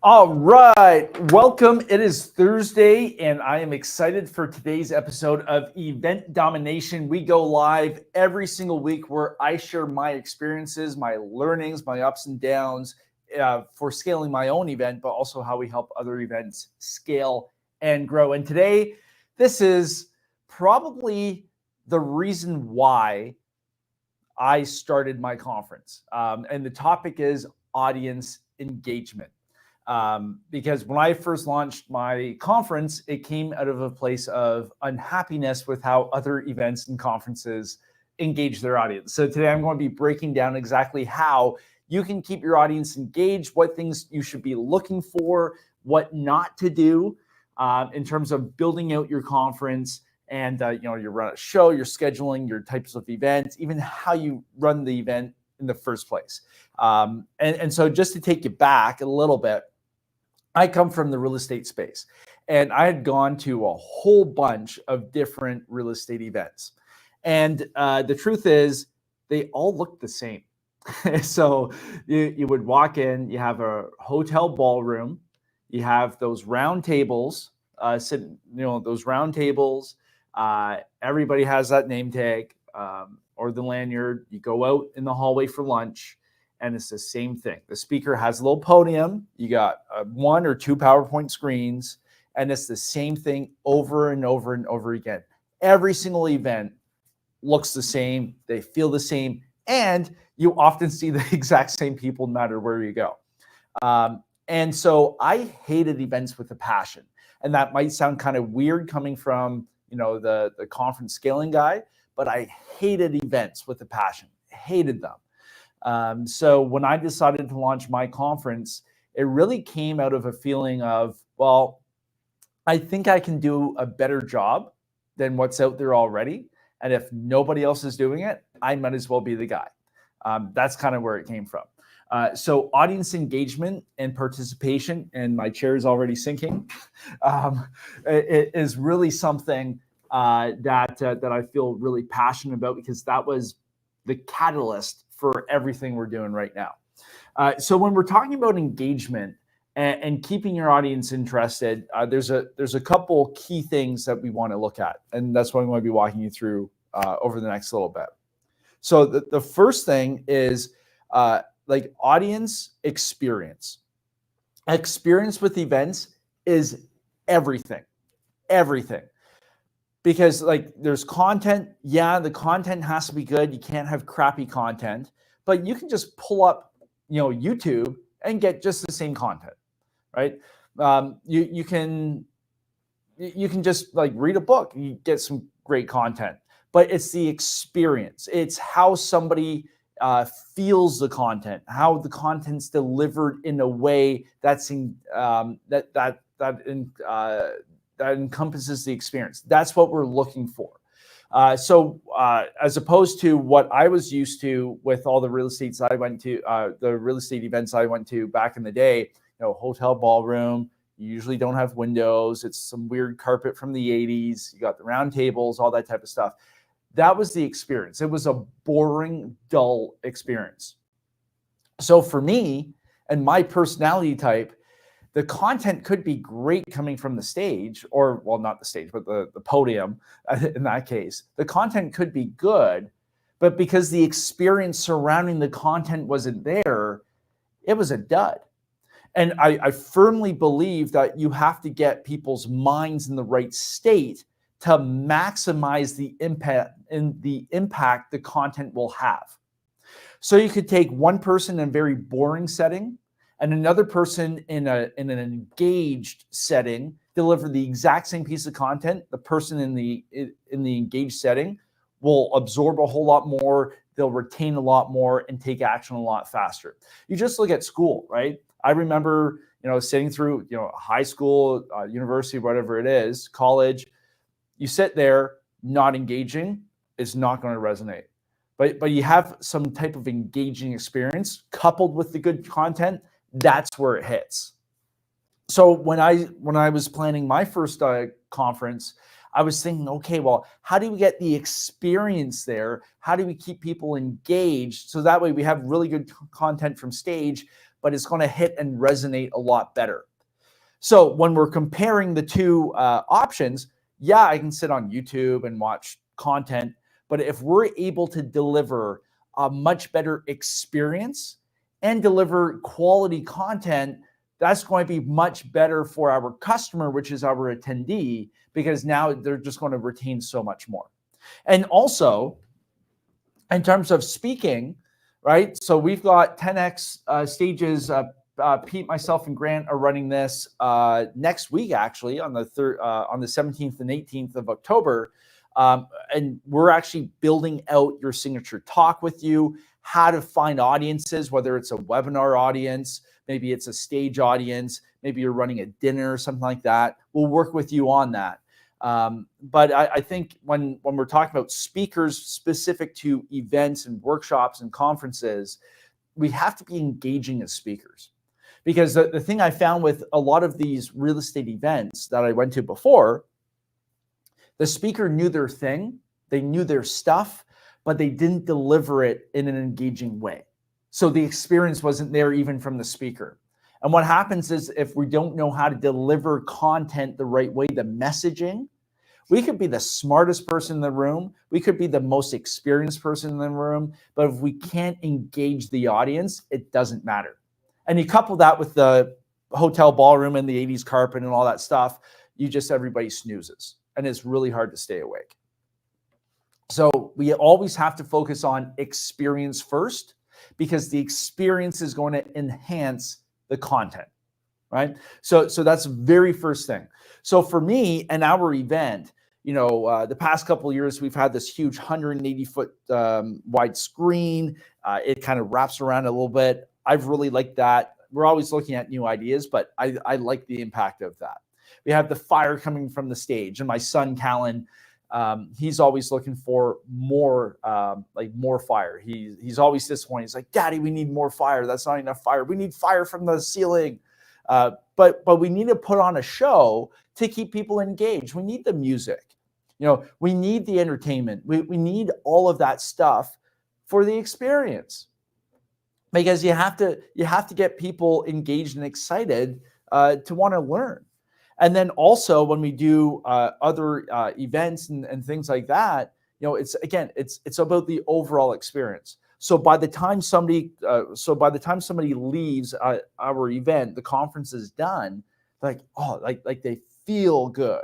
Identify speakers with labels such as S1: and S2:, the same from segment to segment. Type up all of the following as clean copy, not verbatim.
S1: All right, welcome. It is Thursday, and I am excited for today's episode of Event Domination. We go live every single week where I share my experiences, my learnings, my ups and downs for scaling my own event, but also how we help other events scale and grow. And today, this is probably the reason why I started my conference. And the topic is audience engagement. Because when I first launched my conference, it came out of a place of unhappiness with how other events and conferences engage their audience. So today I'm going to be breaking down exactly how you can keep your audience engaged, what things you should be looking for, what not to do in terms of building out your conference. And you run a show, your scheduling, your types of events, even how you run the event in the first place. And so just to take you back a little bit, I come from the real estate space, and I had gone to a whole bunch of different real estate events. And the truth is, they all look the same. So you would walk in, you have a hotel ballroom, you have those round tables, those round tables. Everybody has that name tag or the lanyard. You go out in the hallway for lunch, and it's the same thing. The speaker has a little podium. You got one or two PowerPoint screens, and it's the same thing over and over and over again. Every single event looks the same. They feel the same. And you often see the exact same people no matter where you go. And so I hated events with a passion. And that might sound kind of weird coming from, the conference scaling guy, but I hated events with a passion. Hated them. So when I decided to launch my conference, it really came out of a feeling of, well, I think I can do a better job than what's out there already. And if nobody else is doing it, I might as well be the guy. That's kind of where it came from. So audience engagement and participation, and my chair is already sinking, it is really something that I feel really passionate about, because that was the catalyst for everything we're doing right now. So when we're talking about engagement and keeping your audience interested, there's a couple key things that we want to look at, and that's what I'm going to be walking you through over the next little bit. So the first thing is audience experience. Experience with events is everything. Because there's content. Yeah, the content has to be good. You can't have crappy content, but you can just pull up, YouTube and get just the same content, right? You can just read a book. You get some great content, but it's the experience. It's how somebody feels the content, how the content's delivered in a way that's that encompasses the experience. That's what we're looking for. So as opposed to what I was used to with all the real estates I went to, the real estate events I went to back in the day, hotel ballroom, you usually don't have windows. It's some weird carpet from the 80s. You got the round tables, all that type of stuff. That was the experience. It was a boring, dull experience. So for me and my personality type, the content could be great coming from the stage, or, well, not the stage, but the podium in that case. The content could be good, but because the experience surrounding the content wasn't there, it was a dud. And I firmly believe that you have to get people's minds in the right state to maximize the impact the content will have. So you could take one person in a very boring setting and another person in an engaged setting, deliver the exact same piece of content. The person in the engaged setting will absorb a whole lot more. They'll retain a lot more and take action a lot faster. You just look at school, right? I remember, sitting through, high school, university, whatever it is, college. You sit there not engaging, it's not going to resonate. But you have some type of engaging experience coupled with the good content. That's where it hits. So when I was planning my first conference, I was thinking, okay, well, how do we get the experience there? How do we keep people engaged? So that way we have really good content from stage, but it's going to hit and resonate a lot better. So when we're comparing the two options, yeah, I can sit on YouTube and watch content, but if we're able to deliver a much better experience and deliver quality content, that's going to be much better for our customer, which is our attendee, because now they're just going to retain so much more. And also, in terms of speaking, right? So we've got 10X stages. Pete, myself, and Grant are running this next week, actually, on the 17th and 18th of October. And we're actually building out your signature talk with you, how to find audiences, whether it's a webinar audience, maybe it's a stage audience, maybe you're running a dinner or something like that. We'll work with you on that. But I think when we're talking about speakers specific to events and workshops and conferences, we have to be engaging as speakers. Because the thing I found with a lot of these real estate events that I went to before, the speaker knew their thing, they knew their stuff, but they didn't deliver it in an engaging way. So the experience wasn't there even from the speaker. And what happens is if we don't know how to deliver content the right way, the messaging, we could be the smartest person in the room, we could be the most experienced person in the room, but if we can't engage the audience, it doesn't matter. And you couple that with the hotel ballroom and the 80s carpet and all that stuff, everybody snoozes. And it's really hard to stay awake. So we always have to focus on experience first, because the experience is going to enhance the content, right? So that's the very first thing. So for me and our event, the past couple of years, we've had this huge 180-foot wide screen. It kind of wraps around a little bit. I've really liked that. We're always looking at new ideas, but I like the impact of that. We have the fire coming from the stage, and my son, Callan, he's always looking for more fire. He's always disappointed. He's like, Daddy, we need more fire. That's not enough fire. We need fire from the ceiling. But we need to put on a show to keep people engaged. We need the music. We need the entertainment. We need all of that stuff for the experience, because you have to get people engaged and excited to want to learn. And then also when we do other events and things like that, it's about the overall experience. So by the time somebody leaves our event, the conference is done, like they feel good.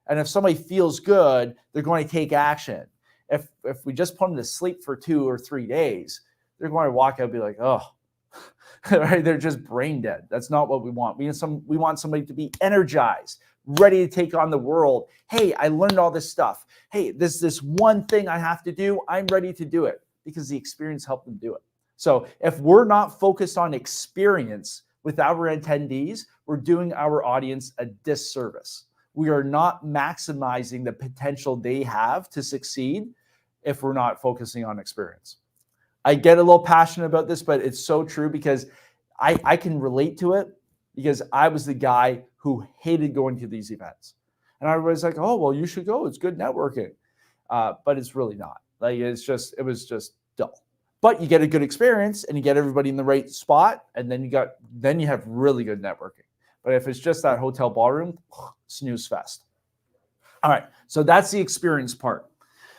S1: And if somebody feels good, they're going to take action. If we just put them to sleep for 2 or 3 days, they're going to walk out and be like, oh, right? They're just brain dead. That's not what we want. We want somebody to be energized, ready to take on the world. Hey, I learned all this stuff. Hey, this one thing I have to do. I'm ready to do it, because the experience helped them do it. So if we're not focused on experience with our attendees, we're doing our audience a disservice. We are not maximizing the potential they have to succeed if we're not focusing on experience. I get a little passionate about this, but it's so true, because I can relate to it, because I was the guy who hated going to these events. And everybody's like, oh, well, you should go. It's good networking. But it's really not. It was just dull. But you get a good experience and you get everybody in the right spot, and then you have really good networking. But if it's just that hotel ballroom, snooze fest. All right, so that's the experience part.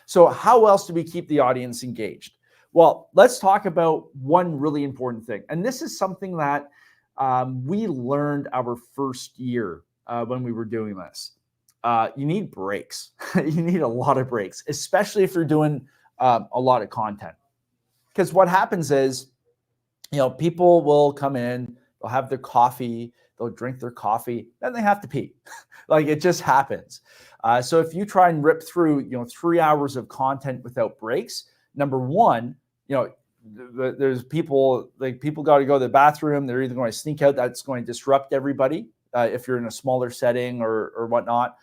S1: So how else do we keep the audience engaged? Well, let's talk about one really important thing. And this is something that we learned our first year when we were doing this. You need breaks. You need a lot of breaks, especially if you're doing a lot of content. Because what happens is, people will come in, they'll have their coffee, they'll drink their coffee, then they have to pee. It just happens. So if you try and rip through, 3 hours of content without breaks, number one, there's people got to go to the bathroom. They're either going to sneak out. That's going to disrupt everybody if you're in a smaller setting or whatnot.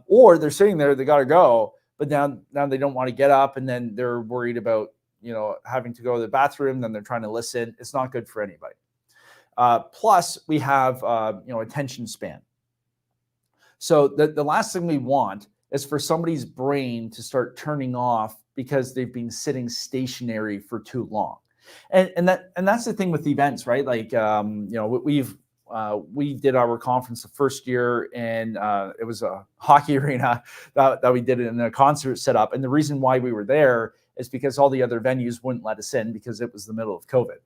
S1: Or they're sitting there, they got to go, but now they don't want to get up, and then they're worried about, having to go to the bathroom. Then they're trying to listen. It's not good for anybody. Plus we have, attention span. So the last thing we want is for somebody's brain to start turning off because they've been sitting stationary for too long. And that's the thing with events, right? Like we did our conference the first year, and it was a hockey arena that we did it in a concert setup. And the reason why we were there is because all the other venues wouldn't let us in because it was the middle of COVID.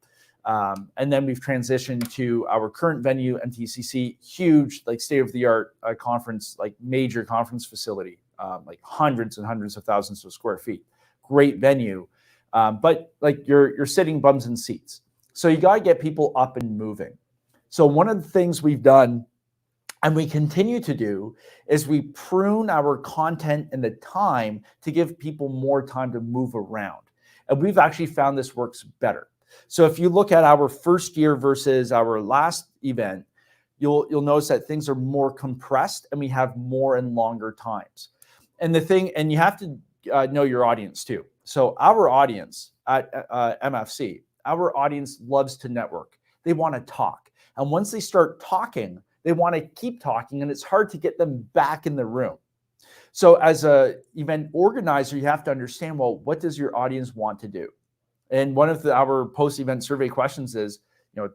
S1: And then we've transitioned to our current venue, MTCC, huge, like state-of-the-art conference, like major conference facility, like hundreds and hundreds of thousands of square feet. Great venue, but like you're sitting bums in seats. So you got to get people up and moving. So one of the things we've done, and we continue to do, is we prune our content and the time to give people more time to move around. And we've actually found this works better. So if you look at our first year versus our last event, you'll notice that things are more compressed and we have more and longer times. And you have to know your audience too. So our audience at MFC, our audience loves to network. They want to talk. And once they start talking, they want to keep talking, and it's hard to get them back in the room. So as an event organizer, you have to understand, well, what does your audience want to do? And one of our post-event survey questions is,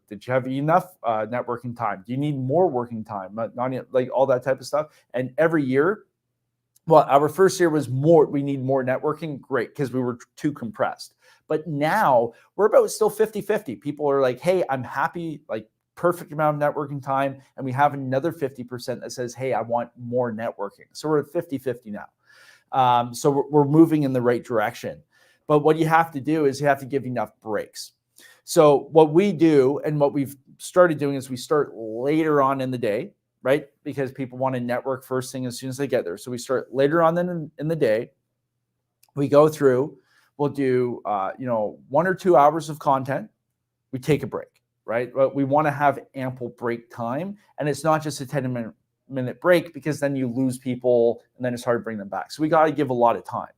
S1: did you have enough networking time? Do you need more working time? Not like all that type of stuff. And every year, well, our first year was more, we need more networking. Great, because we were too compressed. But now we're about still 50-50. People are like, hey, I'm happy, like perfect amount of networking time. And we have another 50% that says, hey, I want more networking. So we're at 50-50 now. So we're moving in the right direction. But what you have to do is you have to give enough breaks. So what we do, and what we've started doing, is we start later on in the day, right? Because people want to network first thing as soon as they get there. So we start later on in the day. We go through, we'll do 1 or 2 hours of content. We take a break, right? But we want to have ample break time. And it's not just a 10-minute break, because then you lose people and then it's hard to bring them back. So we got to give a lot of time.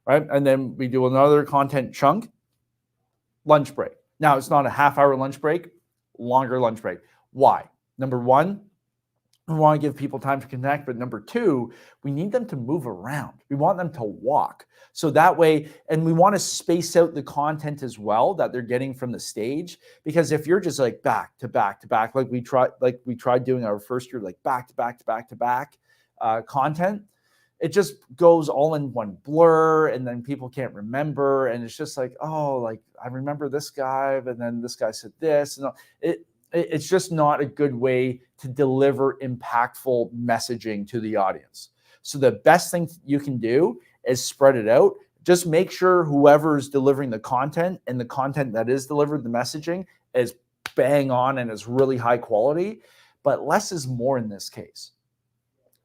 S1: Right? And then we do another content chunk, lunch break. Now, it's not a half-hour lunch break, longer lunch break. Why? Number one, we want to give people time to connect. But number two, we need them to move around. We want them to walk. So that way, and we want to space out the content as well that they're getting from the stage. Because if you're just like back to back to back, like we tried doing our first year, like back to back to back to back content, it just goes all in one blur, and then people can't remember. And it's just like, oh, like I remember this guy, but then this guy said this. And it's just not a good way to deliver impactful messaging to the audience. So the best thing you can do is spread it out. Just make sure whoever is delivering the content, and the content that is delivered, the messaging, is bang on and is really high quality. But less is more in this case.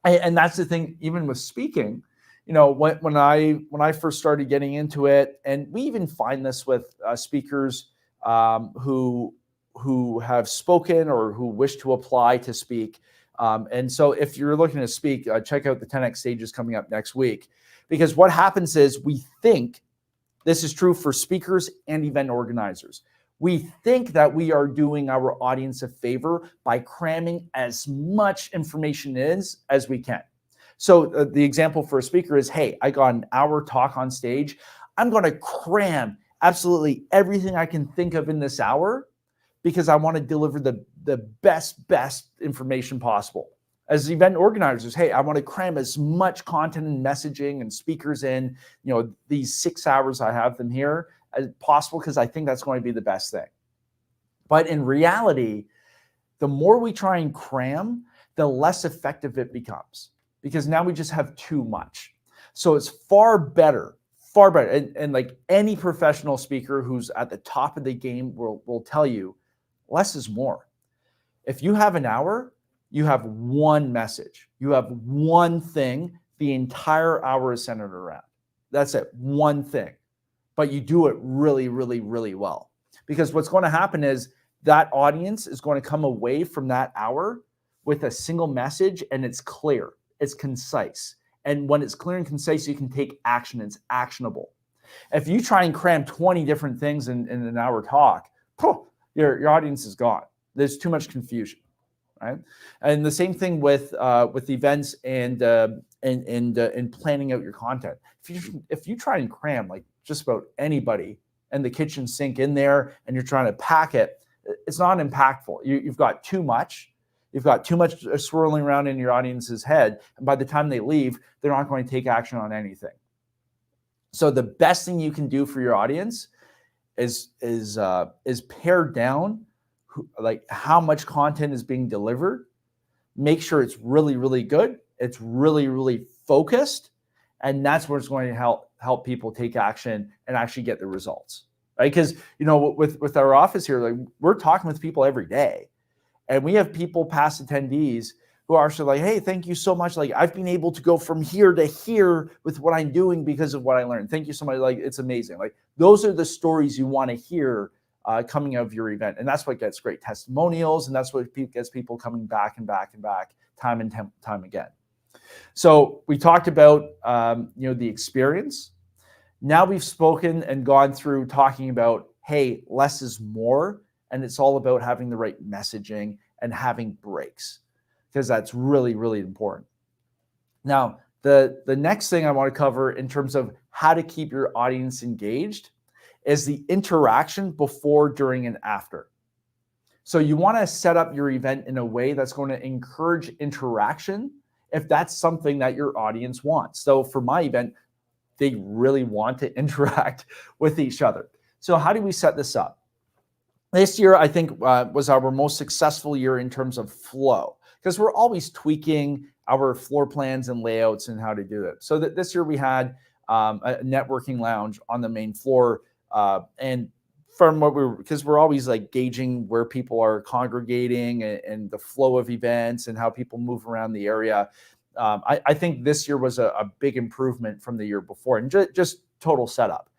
S1: And that's the thing, even with speaking, when I first started getting into it, and we even find this with speakers who have spoken or who wish to apply to speak. And so if you're looking to speak, check out the 10X stages coming up next week. Because what happens is, we think, this is true for speakers and event organizers, we think that we are doing our audience a favor by cramming as much information as we can. So the example for a speaker is, hey, I got an hour talk on stage. I'm going to cram absolutely everything I can think of in this hour, because I want to deliver the best information possible. As event organizers, hey, I want to cram as much content and messaging and speakers in, these 6 hours I have them here, as possible, because I think that's going to be the best thing. But in reality, the more we try and cram, the less effective it becomes, because now we just have too much. So it's far better. And like any professional speaker who's at the top of the game will tell you, less is more. If you have an hour, you have one message. You have one thing. The entire hour is centered around. That's it, one thing. But you do it really, really, really well. Because what's going to happen is that audience is going to come away from that hour with a single message, and it's clear, it's concise. And when it's clear and concise, you can take action. It's actionable. If you try and cram 20 different things in an hour talk, your audience is gone. There's too much confusion, right? And the same thing with events and planning out your content. If you try and cram like just about anybody and the kitchen sink in there and you're trying to pack it, it's not impactful. You've got too much. You've got too much swirling around in your audience's head. And by the time they leave, they're not going to take action on anything. So the best thing you can do for your audience is pare down like how much content is being delivered. Make sure it's really, really good. It's really, really focused. And that's where it's going to help people take action and actually get the results, right? Because, with our office here, like we're talking with people every day, and we have people, past attendees, who are actually like, hey, thank you so much. Like I've been able to go from here to here with what I'm doing because of what I learned. Thank you so much. Like it's amazing. Like those are the stories you want to hear coming out of your event. And that's what gets great testimonials. And that's what gets people coming back and back and back time and time again. So we talked about, the experience. Now we've spoken and gone through talking about, hey, less is more. And it's all about having the right messaging and having breaks, because that's really, really important. Now, the next thing I want to cover in terms of how to keep your audience engaged is the interaction before, during, and after. So you want to set up your event in a way that's going to encourage interaction if that's something that your audience wants. So for my event, they really want to interact with each other. So how do we set this up? This year, I think, was our most successful year in terms of flow, because we're always tweaking our floor plans and layouts and how to do it. So this year we had a networking lounge on the main floor, and from what because we're always like gauging where people are congregating and the flow of events and how people move around the area. I think this year was a big improvement from the year before, and just total setup.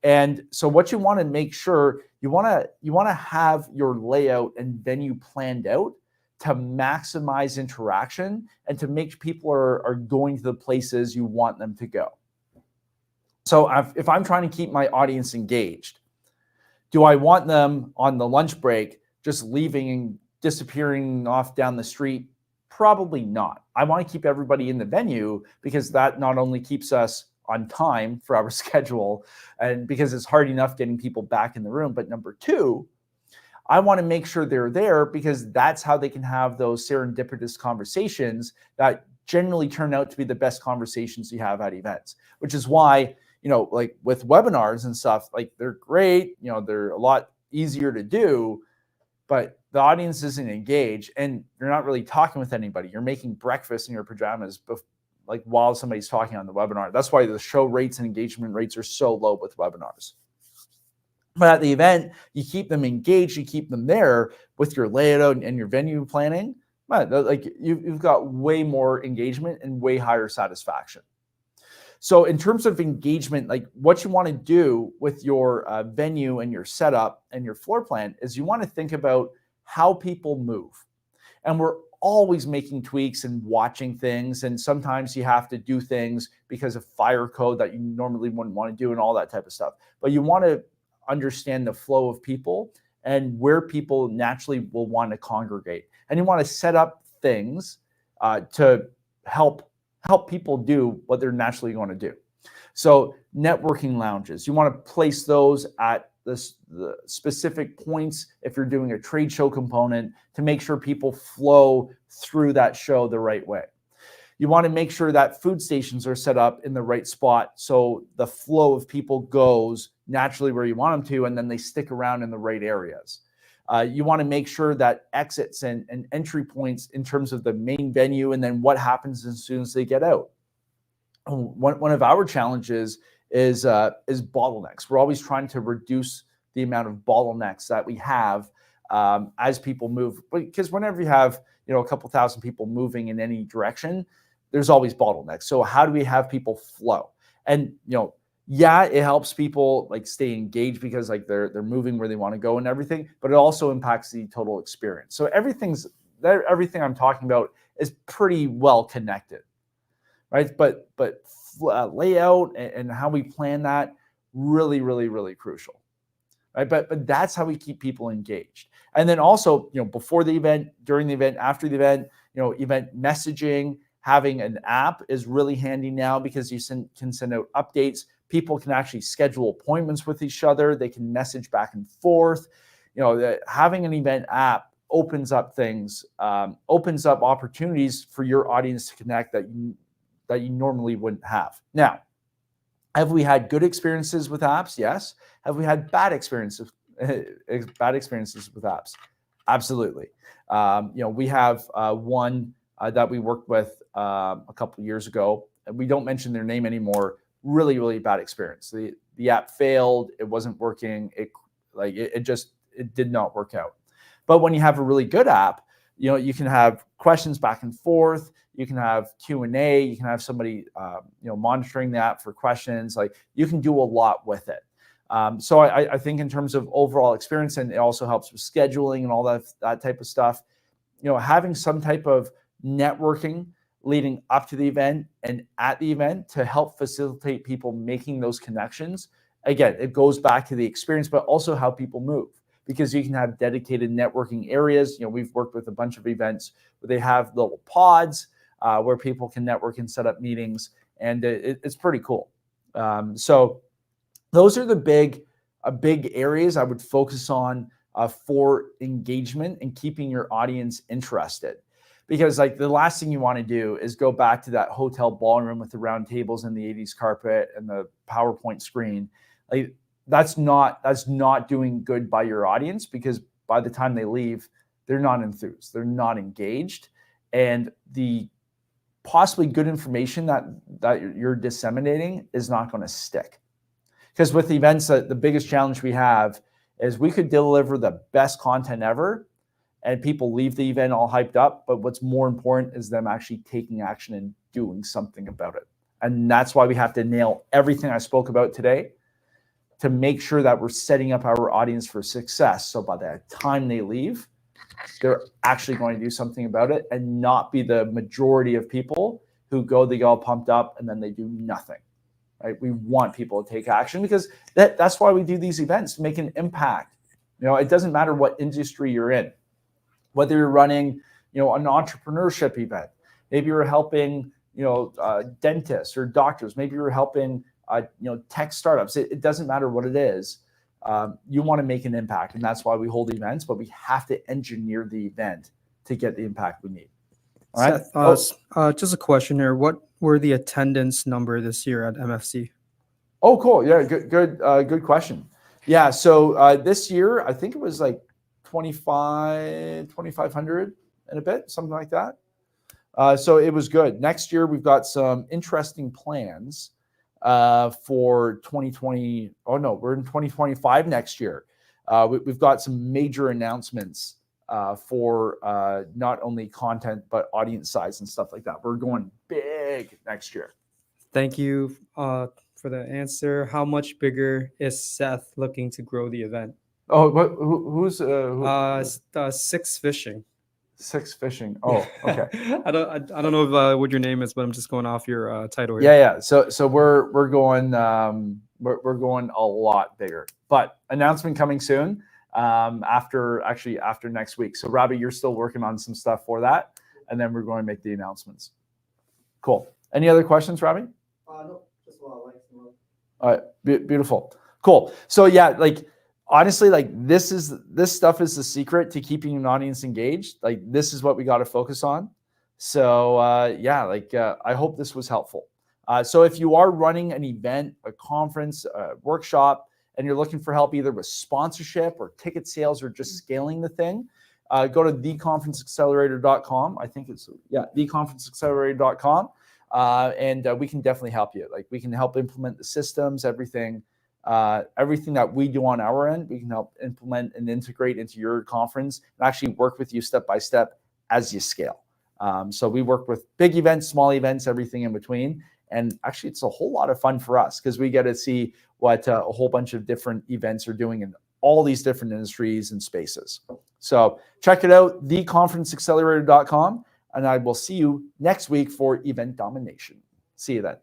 S1: And so what you want to make sure, you want to have your layout and venue planned out to maximize interaction and to make people are going to the places you want them to go. So if I'm trying to keep my audience engaged, do I want them on the lunch break just leaving and disappearing off down the street? Probably not. I want to keep everybody in the venue, because that not only keeps us on time for our schedule, and because it's hard enough getting people back in the room, but number two, I want to make sure they're there because that's how they can have those serendipitous conversations that generally turn out to be the best conversations you have at events, which is why, like with webinars and stuff, like they're great, they're a lot easier to do, but the audience isn't engaged and you're not really talking with anybody. You're making breakfast in your pajamas like while somebody's talking on the webinar. That's why the show rates and engagement rates are so low with webinars. But at the event, you keep them engaged, you keep them there with your layout and your venue planning. Like you've got way more engagement and way higher satisfaction. So in terms of engagement, like what you want to do with your venue and your setup and your floor plan is you want to think about how people move. And we're always making tweaks and watching things. And sometimes you have to do things because of fire code that you normally wouldn't want to do and all that type of stuff. But you want to understand the flow of people and where people naturally will want to congregate. And you want to set up things to help people do what they're naturally going to do. So networking lounges, you want to place those at the specific points if you're doing a trade show component to make sure people flow through that show the right way. You want to make sure that food stations are set up in the right spot so the flow of people goes naturally where you want them to, and then they stick around in the right areas. You want to make sure that exits and entry points in terms of the main venue and then what happens as soon as they get out. One of our challenges is bottlenecks. We're always trying to reduce the amount of bottlenecks that we have as people move, because whenever you have a couple thousand people moving in any direction, there's always bottlenecks. So how do we have people flow? And it helps people like stay engaged because like they're moving where they want to go and everything, but it also impacts the total experience. So everything I'm talking about is pretty well connected, right? But layout and how we plan that really, really, really crucial, right? But that's how we keep people engaged. And then also, before the event, during the event, after the event, event messaging, having an app is really handy now because you can send out updates. People can actually schedule appointments with each other. They can message back and forth. Having an event app opens up things, opens up opportunities for your audience to connect that you normally wouldn't have. Now, have we had good experiences with apps? Yes. Have we had bad experiences with apps? Absolutely. We have one that we worked with a couple of years ago, and we don't mention their name anymore. Really, really bad experience. The app failed. It wasn't working. It did not work out. But when you have a really good app, you can have questions back and forth. You can have Q&A. You can have somebody, monitoring the app for questions. Like, you can do a lot with it. So I think in terms of overall experience, and it also helps with scheduling and all that type of stuff, having some type of networking leading up to the event and at the event to help facilitate people making those connections. Again, it goes back to the experience, but also how people move, because you can have dedicated networking areas. We've worked with a bunch of events where they have little pods where people can network and set up meetings, and it's pretty cool. So those are the big areas I would focus on for engagement and keeping your audience interested. Because like the last thing you want to do is go back to that hotel ballroom with the round tables and the 80s carpet and the PowerPoint screen. Like, that's not doing good by your audience, because by the time they leave, they're not enthused, they're not engaged, and the possibly good information that you're disseminating is not going to stick. Because with events, the biggest challenge we have is we could deliver the best content ever, and people leave the event all hyped up, but what's more important is them actually taking action and doing something about it. And that's why we have to nail everything I spoke about today to make sure that we're setting up our audience for success. So by the time they leave, they're actually going to do something about it, and not be the majority of people who they go all pumped up and then they do nothing. Right? We want people to take action, because that's why we do these events, to make an impact. It doesn't matter what industry you're in, whether you're running, an entrepreneurship event, maybe you're helping, dentists or doctors, maybe you're helping, tech startups. It doesn't matter what it is. You want to make an impact, and that's why we hold events, but we have to engineer the event to get the impact we need. All right.
S2: Seth, just a question here. What were the attendance number this year at MFC?
S1: Oh, cool. Yeah, good question. Yeah, so this year, I think it was like 2,500 and a bit, something like that. So it was good. Next year, we've got some interesting plans for 2020. Oh, no, we're in 2025 next year. We've got some major announcements for not only content, but audience size and stuff like that. We're going big next year.
S2: Thank you for the answer. How much bigger is Seth looking to grow the event?
S1: Oh, who's
S2: Six Fishing.
S1: Six Fishing. Oh, okay.
S2: I don't know what your name is, but I'm just going off your title here.
S1: Yeah. So we're going going a lot bigger, but announcement coming soon. After next week. So Robbie, you're still working on some stuff for that, and then we're going to make the announcements. Cool. Any other questions, Robbie?
S3: No, just what I like to know.
S1: All right, beautiful, cool. So yeah, like honestly, like this stuff is the secret to keeping an audience engaged. Like, this is what we got to focus on. So I hope this was helpful. So if you are running an event, a conference, a workshop, and you're looking for help either with sponsorship or ticket sales or just scaling the thing, go to theconferenceaccelerator.com. I think it's, theconferenceaccelerator.com. And we can definitely help you. Like, we can help implement the systems, everything that we do on our end, we can help implement and integrate into your conference and actually work with you step by step as you scale. So we work with big events, small events, everything in between. And actually, it's a whole lot of fun for us because we get to see what a whole bunch of different events are doing in all these different industries and spaces. So check it out, theconferenceaccelerator.com, and I will see you next week for Event Domination. See you then.